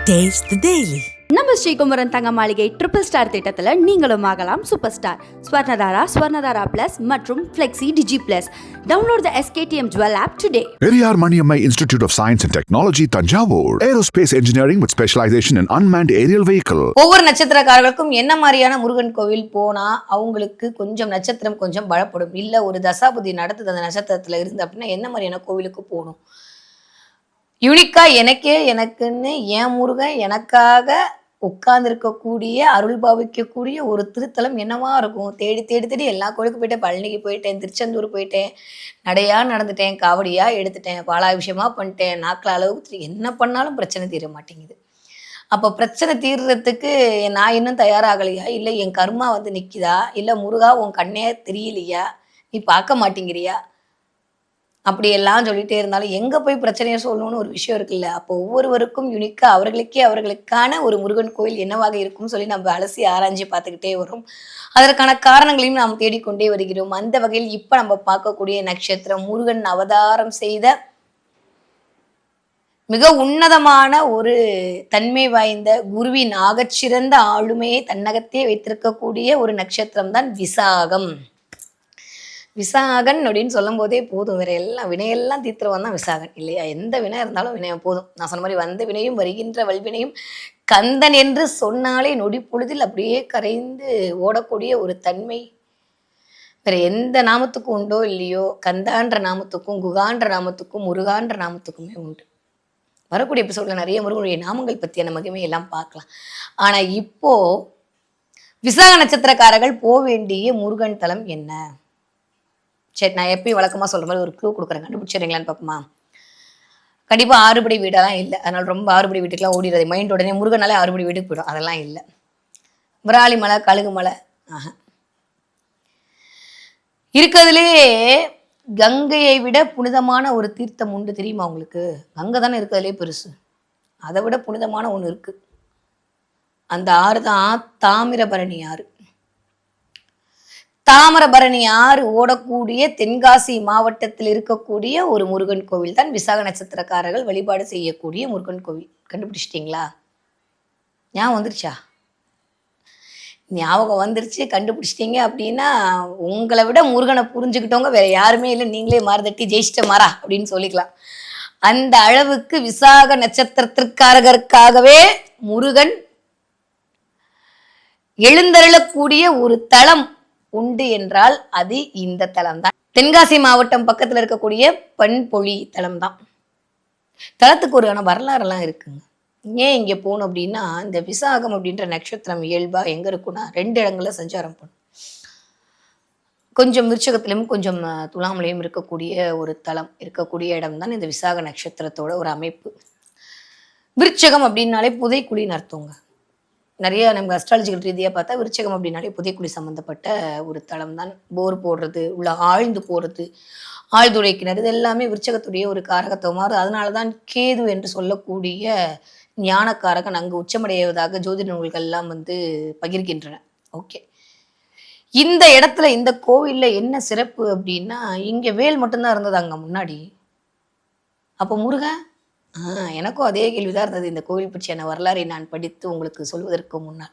Taste the Daily. நம்ம ஸ்ரீகுமரன் தங்க மாளிகை ட்ரிபிள் ஸ்டார் திட்டத்தில் நீங்களும் ஆகலாம் சூப்பர் ஸ்டார். ஸ்வர்ணதாரா பிளஸ் மற்றும் flexi digi plus. Download the SKTM Jewel app today. Periyar Maniammai Institute of Science and Technology, Tanjavur. Aerospace Engineering with specialization in unmanned aerial vehicle. ஒவ்வொரு நட்சத்திரக்காரர்களுக்கும் என்ன மாதிரியான முருகன் கோவில் போனா அவங்களுக்கு கொஞ்சம் நட்சத்திரம் கொஞ்சம் பலப்படும், இல்ல ஒரு தசாபுதி நடத்துது அந்த நட்சத்திரத்துல இருந்து அப்படின்னா என்ன மாதிரியான கோவிலுக்கு போகணும்? யூனிக்கா எனக்குன்னு என் முருகன் எனக்காக உட்கார்ந்து இருக்கக்கூடிய அருள் பாவிக்கக்கூடிய ஒரு திருத்தலம் என்னவா இருக்கும்? தேடி தேடி தேடி எல்லா கோயிலுக்கும் போயிட்டேன். பழனிக்கு போயிட்டேன், திருச்செந்தூர் போயிட்டேன், நடையா நடந்துட்டேன், காவடியா எடுத்துட்டேன், பாலாபிஷேகமா பண்ணிட்டேன், நாக்கில் அளவுக்கு என்ன பண்ணாலும் பிரச்சனை தீர மாட்டேங்குது. அப்போ பிரச்சனை தீர்றதுக்கு நான் இன்னும் தயாராகலையா? இல்லை என் கர்மா வந்து நிற்கிதா? இல்லை முருகா உன் கண்ணே தெரியலையா? நீ பார்க்க மாட்டேங்கிறியா? அப்படியெல்லாம் சொல்லிட்டே இருந்தாலும் எங்கே போய் பிரச்சனையை சொல்லணும்னு ஒரு விஷயம் இருக்குல்ல. அப்போ ஒவ்வொருவருக்கும் யூனிக்காக அவர்களுக்கான ஒரு முருகன் கோயில் என்னவாக இருக்கும்னு சொல்லி நம்ம அலசி ஆராய்ச்சி பார்த்துக்கிட்டே வரும். அதற்கான காரணங்களையும் நாம் தேடிக்கொண்டே வருகிறோம். அந்த வகையில் இப்போ நம்ம பார்க்கக்கூடிய நட்சத்திரம் முருகன் அவதாரம் செய்த மிக உன்னதமான ஒரு தன்மை வாய்ந்த குருவின் ஆகச்சிறந்த ஆளுமையை தன்னகத்தே வைத்திருக்கக்கூடிய ஒரு நட்சத்திரம் தான் விசாகம். விசாகன் அப்படின்னு சொல்லும் போதே போதும், வேற எல்லாம் வினையெல்லாம் தீர்த்துறவன் தான் விசாகன் இல்லையா? எந்த வினை இருந்தாலும் வினையம் போதும். நான் சொன்ன மாதிரி வந்த வினையும் வருகின்ற வல்வினையும் கந்தன் என்று சொன்னாலே நொடி பொழுதில் அப்படியே கரைந்து ஓடக்கூடிய ஒரு தன்மை வேற எந்த நாமத்துக்கும் உண்டோ இல்லையோ, கந்தான்ற நாமத்துக்கும் குகான்ற நாமத்துக்கும் முருகான்ற நாமத்துக்குமே உண்டு. வரக்கூடிய எபிசோட்ல நிறைய முருகனுடைய நாமங்கள் பற்றிய நமக்குமே எல்லாம் பார்க்கலாம். ஆனா இப்போ விசாக நட்சத்திரக்காரர்கள் போக வேண்டிய முருகன் தலம் என்ன? சரி, நான் எப்பயும் வழக்கமாக சொல்கிற மாதிரி ஒரு க்ளூ கொடுக்குறேன், கண்டுபிடிச்சிடுறீங்களான்னு பார்ப்போமா? கண்டிப்பாக ஆறுபடி வீடெல்லாம் இல்லை. அதனால் ரொம்ப ஆறுபடி வீட்டுக்கெலாம் ஓடிடுறது மைண்ட் உடனே முருகனாலே ஆறுபடி வீட்டுக்கு போயிடும். அதெல்லாம் இல்லை. விராலி மலை, கழுகு மலை, இருக்கிறதுலே கங்கையை விட புனிதமான ஒரு தீர்த்தம் உண்டு தெரியுமா உங்களுக்கு? கங்கை தானே இருக்கிறதுலே பெருசு. அதை விட புனிதமான ஒன்று இருக்குது. அந்த ஆறு தான் தாமிரபரணி ஆறு. தாமிரபரணி ஆறு ஓடக்கூடிய தென்காசி மாவட்டத்தில் இருக்கக்கூடிய ஒரு முருகன் கோவில் தான் விசாக நட்சத்திரக்காரர்கள் வழிபாடு செய்யக்கூடிய முருகன் கோவில். கண்டுபிடிச்சிட்டிங்களா? ஞாபகம் வந்துருச்சா? ஞாபகம் வந்துருச்சு, கண்டுபிடிச்சிட்டிங்க அப்படின்னா உங்களை விட முருகனை புரிஞ்சுக்கிட்டவங்க வேற யாருமே இல்லை. நீங்களே மாறுதட்டி ஜெயிச்சிட்ட மாறா அப்படின்னு சொல்லிக்கலாம். அந்த அளவுக்கு விசாக நட்சத்திரத்திற்காரர்களுக்காகவே முருகன் எழுந்தருளக்கூடிய ஒரு தலம் உண்டு என்றால் அது இந்த தலம் தான். தென்காசி மாவட்டம் பக்கத்துல இருக்கக்கூடிய பண்பொழி தலம் தான். தலத்துக்கு ஒரு வரலாறுலாம் இருக்குங்க. ஏன் இங்க போகணும் அப்படின்னா, இந்த விசாகம் அப்படின்ற நட்சத்திரம் இயல்பா எங்க இருக்குன்னா 2 இடங்கள்ல சஞ்சாரம் பண்ணும். கொஞ்சம் விருச்சகத்திலும் கொஞ்சம் துலாமலையும் இருக்கக்கூடிய ஒரு தலம் இருக்கக்கூடிய இடம் தான் இந்த விசாக நட்சத்திரத்தோட ஒரு அமைப்பு. விருச்சகம் அப்படின்னாலே புதைக்குழின்னு அர்த்தங்க. நிறைய நம்ம அஸ்ட்ராலஜிக்கல் ரீதியாக பார்த்தா விருச்சகம் அப்படின்னாலே புதைக்குழி சம்மந்தப்பட்ட ஒரு தலம் தான். போர் போடுறது, உள்ள ஆழ்ந்து போகிறது, ஆழ்துளை கிணறு, இது எல்லாமே விருச்சகத்துடைய ஒரு காரகத்துவமாக. அதனால தான் கேது என்று சொல்லக்கூடிய ஞானக்காரகன் அங்கு உச்சமடைவதாக ஜோதிட நூல்கள்லாம் பகிர்கின்றன. ஓகே, இந்த இடத்துல இந்த கோவிலில் என்ன சிறப்பு அப்படின்னா, இங்கே வேல் மட்டும்தான் இருந்தது அங்கே முன்னாடி. அப்போ முருகன் எனக்கும் அதே கேள்விதான் இருந்தது. இந்த கோவில் பற்றியான வரலாறை நான் படித்து உங்களுக்கு சொல்வதற்கு முன்னால்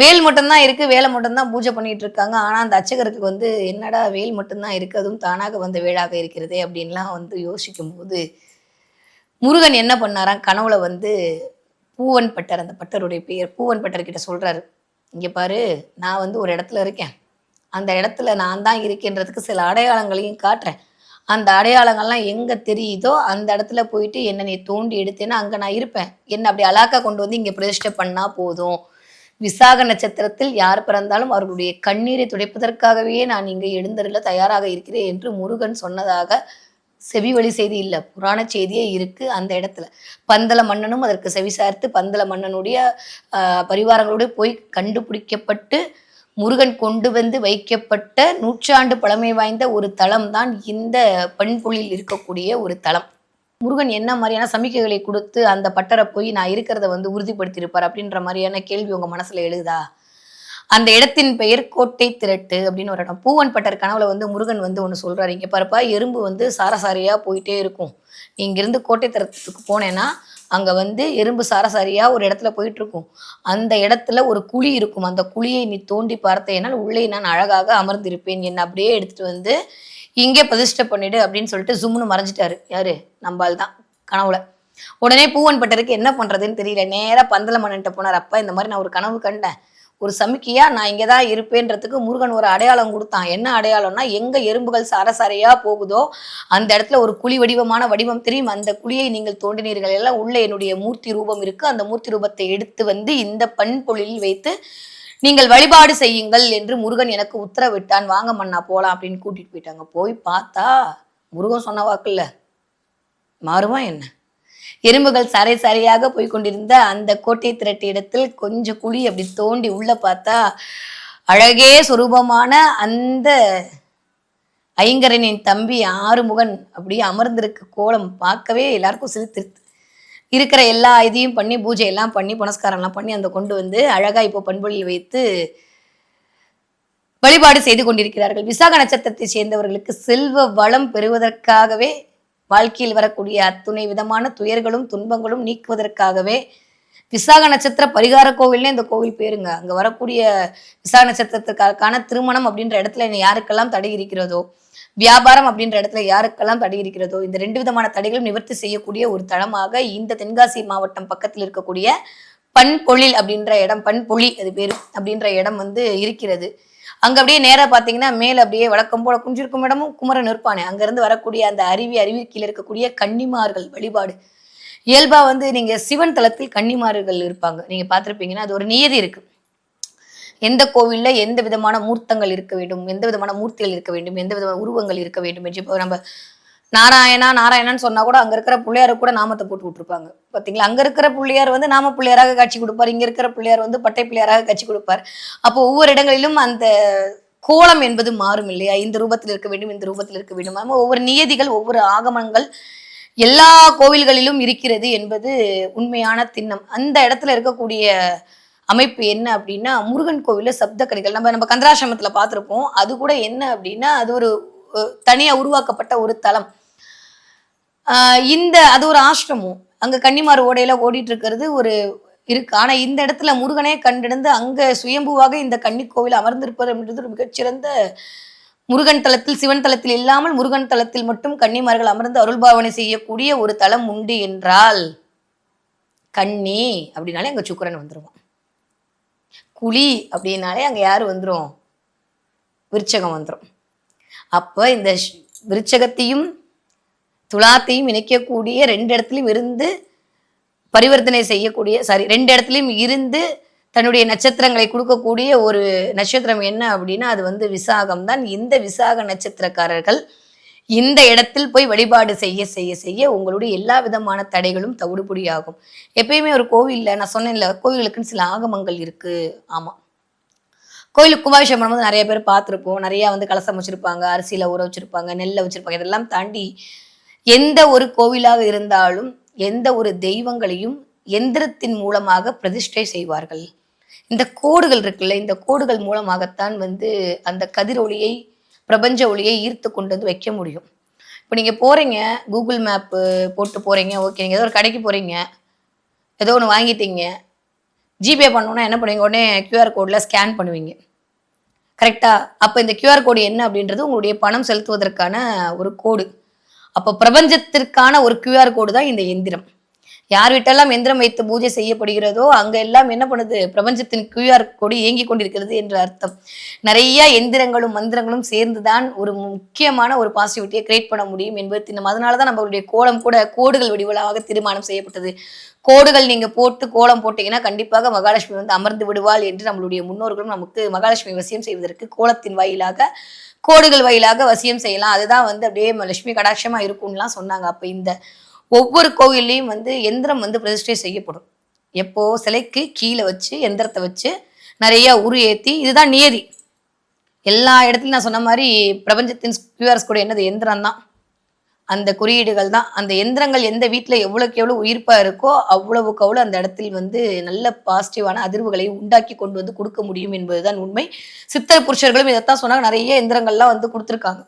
வேல் மட்டும்தான் இருக்கு, வேலை மட்டும்தான் பூஜை பண்ணிட்டு இருக்காங்க. ஆனா அந்த அர்ச்சகருக்கு என்னடா வேல் மட்டும்தான் இருக்கு, அதுவும் தானாக வந்த வேளாக இருக்கிறதே அப்படின்லாம் யோசிக்கும் போது முருகன் என்ன பண்ணாராம், கனவுல பூவன் பட்டர், அந்த பட்டருடைய பெயர் பூவன் பட்டர் கிட்ட சொல்றாரு, இங்க பாரு, நான் ஒரு இடத்துல இருக்கேன், அந்த இடத்துல நான் தான் இருக்கேன்றதுக்கு சில அடையாளங்களையும் காட்டுறேன். அந்த அடையாளங்கள்லாம் எங்கே தெரியுதோ அந்த இடத்துல போயிட்டு என்னை நீ தோண்டி எடுத்தேன்னா அங்கே நான் இருப்பேன். என்னை அப்படி அலாக்கா கொண்டு இங்கே பிரதிஷ்டை பண்ணால் போதும். விசாக நட்சத்திரத்தில் யார் பிறந்தாலும் அவர்களுடைய கண்ணீரை துடைப்பதற்காகவே நான் இங்கே எழுந்தருள தயாராக இருக்கிறேன் என்று முருகன் சொன்னதாக செவி வழி செய்தி இல்லை, புராண செய்தியே இருக்குது. அந்த இடத்துல பந்தல மன்னனும் அதற்கு செவி சார்த்து பந்தல மன்னனுடைய பரிவாரங்களோடு போய் கண்டுபிடிக்கப்பட்டு முருகன் கொண்டு வைக்கப்பட்ட 100 ஆண்டு பழமை வாய்ந்த ஒரு தலம் தான் இந்த பண்பொழில் இருக்கக்கூடிய ஒரு தலம். முருகன் என்ன மாதிரியான சமிக்கைகளை கொடுத்து அந்த பட்டரை போய் நான் இருக்கிறத உறுதிப்படுத்தியிருப்பார் அப்படின்ற மாதிரியான கேள்வி உங்க மனசுல எழுதா? அந்த இடத்தின் பெயர் கோட்டை திரட்டு அப்படின்னு ஒரு இடம். பூவன் பட்டர் கனவுல முருகன் ஒன்று சொல்றாரு, இங்க பாருப்பா, எறும்பு சாரசாரியா போயிட்டே இருக்கும், நீ இங்கிருந்து கோட்டை திரட்டுக்கு போனேன்னா அங்க வந்து எறும்பு சராசரியா ஒரு இடத்துல போயிட்டு இருக்கும். அந்த இடத்துல ஒரு குழி இருக்கும். அந்த குழியை நீ தோண்டி பார்த்தேனால் உள்ளே நான் அழகாக அமர்ந்திருப்பேன். என்ன அப்படியே எடுத்துட்டு வந்து இங்கே பிரதிஷ்டை பண்ணிடு அப்படின்னு சொல்லிட்டு ஜும்முன்னு மறைஞ்சிட்டாரு. யாரு? நம்பாள் தான் கனவுல. உடனே பூவன் பட்டருக்கு என்ன பண்றதுன்னு தெரியல. நேரா பந்தல மன்னன்ட்ட போனார். அப்பா இந்த மாதிரி நான் ஒரு கனவு கண்டேன். ஒரு சமிக்கையா நான் இங்கதான் இருப்பேன்றதுக்கு முருகன் ஒரு அடையாளம் கொடுத்தான். என்ன அடையாளம்னா, எங்க எறும்புகள் சரசரையா போகுதோ அந்த இடத்துல ஒரு குழி வடிவமான வடிவம் தெரியும். அந்த குழியை நீங்கள் தோண்டினீர்கள் எல்லாம் உள்ள என்னுடைய மூர்த்தி ரூபம் இருக்கு. அந்த மூர்த்தி ரூபத்தை எடுத்து வந்து இந்த பண்பொழில் வைத்து நீங்கள் வழிபாடு செய்யுங்கள் என்று முருகன் எனக்கு உத்தரவிட்டான். வாங்க மன்னா போலாம் அப்படின்னு கூட்டிட்டு போயிட்டாங்க. போய் பார்த்தா முருகன் சொன்ன வாக்குல்ல மாறுமா என்ன? எறும்புகள் சரை சரியாக போய் கொண்டிருந்த அந்த கோட்டை திரட்டு இடத்தில் கொஞ்சம் குழி அப்படி தோண்டி உள்ள பார்த்தா அழகே சொரூபமான அந்த ஐங்கரனின் தம்பி ஆறுமுகன் அப்படியே அமர்ந்திருக்க கோலம் பார்க்கவே எல்லாருக்கும் சிரித்திருத்து. இருக்கிற எல்லா இதையும் பண்ணி பூஜை எல்லாம் பண்ணி புனஸ்காரம்லாம் பண்ணி அந்த கொண்டு வந்து அழகா இப்போ பண்பொழில் வைத்து வழிபாடு செய்து கொண்டிருக்கிறார்கள். விசாக நட்சத்திரத்தை சேர்ந்தவர்களுக்கு செல்வ வளம் பெறுவதற்காகவே, வாழ்க்கையில் வரக்கூடிய அத்துணை விதமான துயர்களும் துன்பங்களும் நீக்குவதற்காகவே விசாக நட்சத்திர பரிகார கோவில்னே இந்த கோவில் பேருங்க. அங்க வரக்கூடிய விசாக நட்சத்திரத்துக்கான திருமணம் அப்படின்ற இடத்துல யாருக்கெல்லாம் தடை இருக்கிறதோ, வியாபாரம் அப்படின்ற இடத்துல யாருக்கெல்லாம் தடை இருக்கிறதோ, இந்த 2 விதமான தடைகளும் நிவர்த்தி செய்யக்கூடிய ஒரு தளமாக இந்த தென்காசி மாவட்டம் பக்கத்தில் இருக்கக்கூடிய பண்பொழில் அப்படின்ற இடம், பண்பொழி அது பேரு அப்படின்ற இடம் வந்து இருக்கிறது. அங்க அப்படியே நேரா பாத்தீங்கன்னா மேல அப்படியே வழக்கம் போல குஞ்சிருக்கும் இடமும் குமரன் இருப்பானே, அங்க இருந்து வரக்கூடிய அந்த அருவி கீழே இருக்கக்கூடிய கன்னிமார்கள் வழிபாடு. இயல்பா வந்து நீங்க சிவன் தலத்தில் கன்னிமார்கள் இருப்பாங்க, நீங்க பார்த்திருப்பீங்கன்னா அது ஒரு நியதி இருக்கு. எந்த கோவில்ல எந்த விதமான மூர்த்தங்கள் இருக்க வேண்டும், எந்த விதமான மூர்த்திகள் இருக்க வேண்டும், எந்த விதமான உருவங்கள் இருக்க வேண்டும் என்று. இப்போ நம்ம நாராயணான்னு சொன்னா கூட அங்க இருக்கிற பிள்ளையாரு கூட நாமத்தை போட்டு விட்டுருப்பாங்க பாத்தீங்களா. அங்க இருக்கிற பிள்ளையார் வந்து நாம பிள்ளையாராக காட்சி கொடுப்பார், இங்க இருக்கிற பிள்ளையார் வந்து பட்டை பிள்ளையாராக காட்சி கொடுப்பார். அப்போ ஒவ்வொரு இடங்களிலும் அந்த கோலம் என்பது மாறும் இல்லையா? இந்த ரூபத்தில் இருக்க வேண்டும், இந்த ரூபத்தில் இருக்க வேண்டும். ஒவ்வொரு நியதிகள், ஒவ்வொரு ஆகமங்கள் எல்லா கோவில்களிலும் இருக்கிறது என்பது உண்மையான திண்ணம். அந்த இடத்துல இருக்கக்கூடிய அமைப்பு என்ன அப்படின்னா, முருகன் கோவில்ல சப்தக்கணிகள் நம்ம கந்தராசிரமத்துல பார்த்திருப்போம். அது கூட என்ன அப்படின்னா, அது ஒரு தனியா உருவாக்கப்பட்ட ஒரு தலம். அது ஒரு ஆசிரமம். அங்க கன்னிமார் ஓடையில ஓடிட்டு இருக்கிறது ஒரு இருக்கு. ஆனா இந்த இடத்துல முருகனே கண்டெடுந்து அங்க சுயம்புவாக இந்த கன்னி கோவில் அமர்ந்திருப்பது அப்படின்றது ஒரு மிகச்சிறந்த முருகன் தலத்தில், சிவன் தலத்தில் இல்லாமல் முருகன் தலத்தில் மட்டும் கன்னிமார்கள் அமர்ந்து அருள்பாவனை செய்யக்கூடிய ஒரு தலம் உண்டு என்றால் கன்னி அப்படின்னாலே அங்க சுக்கிரன் வந்துருவான். குழி அப்படின்னாலே அங்க யாரு வந்துரும்? விருச்சகம் வந்துரும். அப்ப இந்த விருச்சகத்தையும் துலாத்தையும் இணைக்கக்கூடிய 2 இடத்துலையும் இருந்து பரிவர்த்தனை செய்யக்கூடிய 2 இடத்துலையும் இருந்து தன்னுடைய நட்சத்திரங்களை கொடுக்கக்கூடிய ஒரு நட்சத்திரம் என்ன அப்படின்னா அது வந்து விசாகம் தான். இந்த விசாக நட்சத்திரக்காரர்கள் இந்த இடத்தில் போய் வழிபாடு செய்ய செய்ய செய்ய உங்களுடைய எல்லா விதமான தடைகளும் தவிடுபடியாகும். எப்பயுமே ஒரு கோவில்ல நான் சொன்னேன்ல, கோவிலுக்குன்னு சில ஆகமங்கள் இருக்கு. ஆமா, கோயிலுக்கு கும்பாபிஷேகம் பண்ணும்போது நிறைய பேர் பார்த்துருப்போம். நிறைய வந்து கலசம் வச்சிருப்பாங்க, அரிசியில ஊற வச்சிருப்பாங்க, நெல்லை வச்சிருப்பாங்க. இதெல்லாம் தாண்டி எந்த ஒரு கோவிலாக இருந்தாலும் எந்த ஒரு தெய்வங்களையும் எந்திரத்தின் மூலமாக பிரதிஷ்டை செய்வார்கள். இந்த கோடுகள் இருக்குல்ல, இந்த கோடுகள் மூலமாகத்தான் வந்து அந்த கதிரொளியை, பிரபஞ்ச ஒளியை ஈர்த்து கொண்டு வந்து வைக்க முடியும். இப்போ நீங்க போறீங்க, கூகுள் மேப்பு போட்டு போறீங்க, ஓகே, நீங்க ஏதோ ஒரு கடைக்கு போறீங்க, ஏதோ ஒன்று வாங்கிட்டீங்க, ஜிபே பண்ணணும்னா என்ன பண்ணுவீங்க? உடனே QR கோடில் ஸ்கேன் பண்ணுவீங்க, கரெக்டா? அப்போ இந்த QR கோடு என்ன அப்படின்றது உங்களுடைய பணம் செலுத்துவதற்கான ஒரு கோடு. அப்போ பிரபஞ்சத்திற்கான ஒரு QR கோடு தான் இந்த எந்திரம். யார் வீட்டெல்லாம் எந்திரம் வைத்து பூஜை செய்யப்படுகிறதோ அங்க எல்லாம் என்ன பண்ணுது? பிரபஞ்சத்தின் QR கோடு இயங்கி கொண்டிருக்கிறது என்று அர்த்தம். நிறைய எந்திரங்களும் மந்திரங்களும் சேர்ந்துதான் ஒரு முக்கியமான ஒரு பாசிட்டிவிட்டியை கிரியேட் பண்ண முடியும் என்பது. அதனாலதான் நம்மளுடைய கோலம் கூட கோடுகள் வடிவலாக தீர்மானம் செய்யப்பட்டது. கோடுகள் நீங்க போட்டு கோலம் போட்டீங்கன்னா கண்டிப்பாக மகாலட்சுமி வந்து அமர்ந்து விடுவாள் என்று நம்மளுடைய முன்னோர்களும் நமக்கு மகாலட்சுமி வசியம் செய்வதற்கு கோலத்தின் வாயிலாக, கோடுகள் வாயிலாக வசியம் செய்யலாம். அதுதான் வந்து அப்படியே லட்சுமி கடாட்சமா இருக்கும்லாம் சொன்னாங்க. அப்ப இந்த ஒவ்வொரு கோவில்லையும் வந்து எந்திரம் வந்து பிரதிஷ்டை செய்யப்படும். எப்போ? சிலைக்கு கீழே வச்சு எந்திரத்தை வச்சு நிறைய உரு ஏற்றி, இதுதான் நியதி. எல்லா இடத்துலையும் நான் சொன்ன மாதிரி பிரபஞ்சத்தின் QR கோடு என்னது? எந்திரம் தான். அந்த குறியீடுகள் தான். அந்த எந்திரங்கள் எந்த வீட்டில் எவ்வளோக்கு எவ்வளோ உயிர்ப்பாக இருக்கோ அவ்வளவுக்கு அவ்வளோ அந்த இடத்தில் வந்து நல்ல பாசிட்டிவான அதிர்வுகளை உண்டாக்கி கொண்டு வந்து கொடுக்க முடியும் என்பதுதான் உண்மை. சித்தர் புருஷர்களும் இதைத்தான் சொன்னாங்க. நிறைய எந்திரங்கள்லாம் வந்து கொடுத்துருக்காங்க.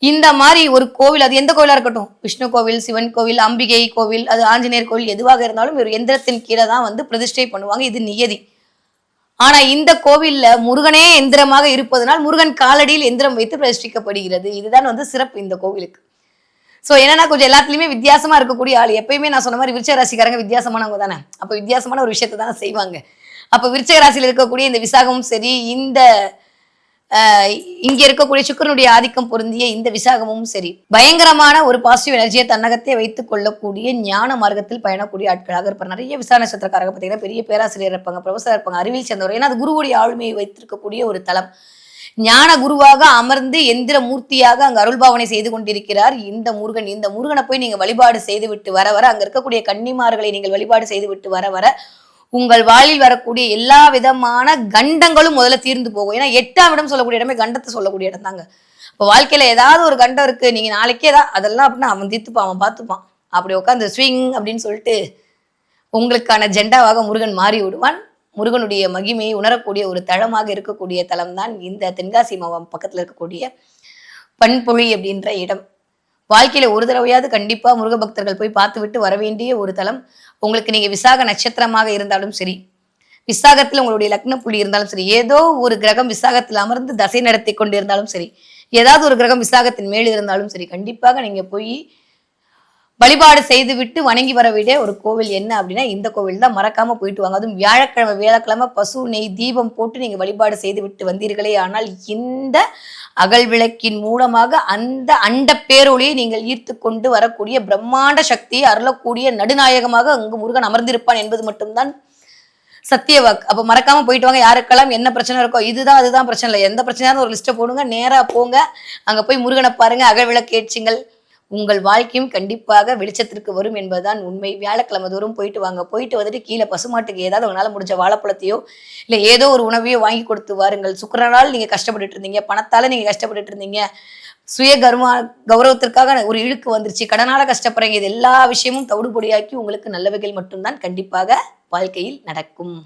இந்த மாதிரி ஒரு கோவில், அது எந்த கோவிலா இருக்கட்டும், விஷ்ணு கோவில், சிவன் கோவில், அம்பிகை கோவில், அது ஆஞ்சநேயர் கோவில், எதுவாக இருந்தாலும் ஒரு எந்திரத்தின் கீழே தான் வந்து பிரதிஷ்டை பண்ணுவாங்க. இது நியதி. ஆனா இந்த கோவில்ல முருகனே எந்திரமாக இருப்பதனால் முருகன் காலடியில் எந்திரம் வைத்து பிரதிஷ்டிக்கப்படுகிறது. இதுதான் வந்து சிறப்பு இந்த கோவிலுக்கு. சோ என்னன்னா கொஞ்சம் எல்லாத்துலயுமே வித்தியாசமா இருக்கக்கூடிய ஆள். எப்பயுமே நான் சொன்ன மாதிரி விருச்சிக ராசிக்காரங்க வித்தியாசமானவங்க தானே. அப்ப வித்தியாசமான ஒரு விஷயத்தை தானே செய்வாங்க. அப்ப விருச்சிக ராசியில் இருக்கக்கூடிய இந்த விசாகமும் சரி, இந்த இங்க இருக்கக்கூடிய சுக்கிரனுடைய ஆதிக்கம் பொருந்திய இந்த விசாகமும் சரி, பயங்கரமான ஒரு பாசிட்டிவ் எனர்ஜியை தன்னகத்தை வைத்துக் கொள்ளக்கூடிய ஞான மார்க்கத்தில் பயணக்கூடிய ஆட்களாக இருப்பார். நிறைய விசாக நட்சத்திரக்காரங்க பார்த்தீங்கன்னா பெரிய பேராசிரியர் இருப்பாங்க, ப்ரொஃபஸர் இருப்பாங்க, அறிவியல் சேர்ந்தவர். ஏன்னா அது குருவுடைய ஆளுமையை வைத்திருக்கக்கூடிய ஒரு தலம். ஞான குருவாக அமர்ந்து எந்திர மூர்த்தியாக அங்கு அருள்பாவனை செய்து கொண்டிருக்கிறார் இந்த முருகன். இந்த முருகனை போய் நீங்க வழிபாடு செய்து விட்டு வர வர, அங்க இருக்கக்கூடிய கன்னிமார்களை நீங்கள் வழிபாடு செய்து விட்டு வர வர உங்கள் வாழ்வில் வரக்கூடிய எல்லா விதமான கண்டங்களும் முதல்ல தீர்ந்து போகும். ஏன்னா 8ஆம் இடம் சொல்லக்கூடிய இடமே கண்டத்தை சொல்லக்கூடிய இடம் தாங்க. இப்போ வாழ்க்கையில ஏதாவது ஒரு கண்டம் இருக்கு, நீங்க நாளைக்கே தான் அதெல்லாம் அப்படின்னா அவன் தீர்த்துப்பான், அவன் பார்த்துப்பான். அப்படி உட்காந்து ஸ்விங் அப்படின்னு சொல்லிட்டு உங்களுக்கான ஜெண்டாவாக முருகன் மாறி விடுவான். முருகனுடைய மகிமையை உணரக்கூடிய ஒரு தளமாக இருக்கக்கூடிய தலம் தான் இந்த தென்காசி மாவட்டம் பக்கத்துல இருக்கக்கூடிய பண்பொழி அப்படின்ற இடம். வாழ்க்கையில ஒரு தடவையாவது கண்டிப்பா முருக பக்தர்கள் போய் பார்த்து விட்டு வர வேண்டிய ஒரு தலம். உங்களுக்கு நீங்க விசாக நட்சத்திரமாக இருந்தாலும் சரி, விசாகத்தில் உங்களுடைய லக்ன புள்ளி இருந்தாலும் சரி, ஏதோ ஒரு கிரகம் விசாகத்தில் அமர்ந்து தசை நடத்தி கொண்டு இருந்தாலும் சரி, ஏதாவது ஒரு கிரகம் விசாகத்தின் மேல் இருந்தாலும் சரி, கண்டிப்பாக நீங்க போய் வழிபாடு செய்து விட்டு வணங்கி வர வேண்டிய ஒரு கோவில் என்ன அப்படின்னா இந்த கோவில் தான். மறக்காம போயிட்டு வாங்க. அதுவும் வியாழக்கிழமை பசு நெய் தீபம் போட்டு நீங்க வழிபாடு செய்து விட்டு வந்தீர்களே ஆனால் இந்த அகல் விளக்கின் மூலமாக அந்த அண்ட பேரொழியை நீங்கள் ஈர்த்து கொண்டு வரக்கூடிய பிரம்மாண்ட சக்தியை அருளக்கூடிய நடுநாயகமாக அங்கு முருகன் அமர்ந்திருப்பான் என்பது மட்டும்தான் சத்தியவாக்கு. அப்ப மறக்காம போயிட்டு வாங்க. யாருக்கெல்லாம் என்ன பிரச்சனை இருக்கோ, இதுதான் அதுதான் பிரச்சனை இல்லை, எந்த பிரச்சனையாலும் ஒரு லிஸ்ட்டை போடுங்க, நேரா போங்க, அங்க போய் முருகனை பாருங்க, அகல் விளக்கு ஏற்றுங்கள். உங்கள் வாழ்க்கையும் கண்டிப்பாக வெளிச்சத்திற்கு வரும் என்பதுதான் உண்மை. வியாழக்கிழமை தோறும் போயிட்டு வாங்க. போயிட்டு வந்துட்டு கீழே பசுமாட்டுக்கு ஏதாவது உங்களால் முடிஞ்ச வாழைப்பழத்தையோ இல்லை ஏதோ ஒரு உணவையோ வாங்கி கொடுத்து வாருங்கள். சுக்கிரனால் நீங்க கஷ்டப்பட்டுட்டு இருந்தீங்க, பணத்தால நீங்க கஷ்டப்பட்டுட்டு இருந்தீங்க, சுய கௌரவத்திற்காக ஒரு இழுக்கு வந்துருச்சு, கடனால கஷ்டப்படுறீங்க, இது எல்லா விஷயமும் தவிடுபொடியாக்கி உங்களுக்கு நல்லவைகள் மட்டும்தான் கண்டிப்பாக வாழ்க்கையில் நடக்கும்.